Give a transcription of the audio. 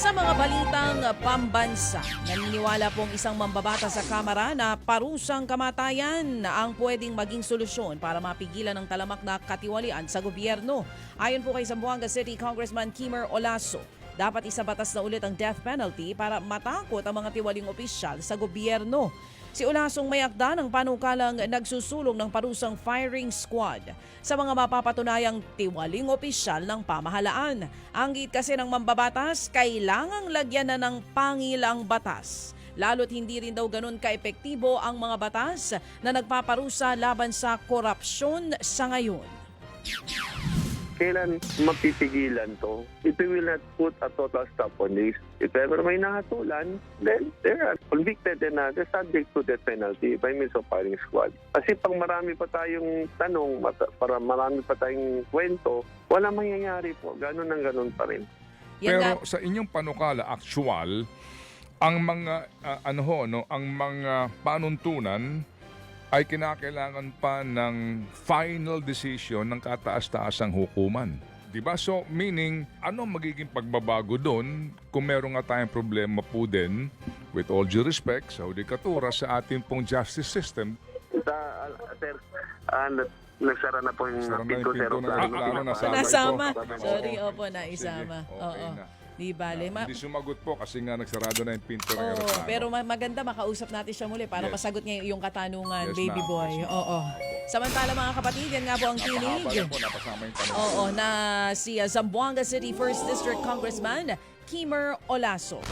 Sa mga balitang pambansa, naniniwala pong isang mambabata sa Kamara na parusang kamatayan ang pwedeng maging solusyon para mapigilan ang talamak na katiwalian sa gobyerno. Ayon po kay Zamboanga City Congressman Kimmer Olaso, dapat isabatas na ulit ang death penalty para matakot ang mga tiwaling opisyal sa gobyerno. Si Olasong may akda ng panukalang nagsusulong ng parusang firing squad sa mga mapapatunayang tiwaling opisyal ng pamahalaan. Ang git kasi ng mambabatas, kailangang lagyan na ng pangil ang batas. Lalo't hindi rin daw ganun kaepektibo ang mga batas na nagpaparusa laban sa korupsyon sa ngayon. Kailan mapipigilan to? If we will not put a total stop on this, if ever may nahatulan, then they are convicted and they're subject to death penalty by means of firing squad. Kasi pag marami pa tayong tanong, para marami pa tayong kwento, wala mangyayari po. Ganun ang ganun pa rin. Pero sa inyong panukala, actual, ang mga ang mga panuntunan ay kinakailangan pa ng final decision ng kataas-taasang hukuman. Diba? So, meaning, ano magiging pagbabago doon kung meron nga tayong problema po din, with all due respect, sa hudikatura sa ating pong justice system? Sir, nagsara na po yung pinto, sir. Nasama. Sorry, opo, naisama. Sige, okay Oo. na. Di bale. Hindi sumagot po kasi nga nagsarado na yung pinto ng Oo, aeroplano. pero maganda makausap natin siya muli para Yes. masagot niya yung katanungan, Yes, baby ma'am. boy. Yes, ma'am. Oo. Samantala mga kapatid, yan nga po ang Napahaba kinig. lang po, napasama yung tanong. Oo, na si Zamboanga City 1st District Congressman Kimmer Olaso.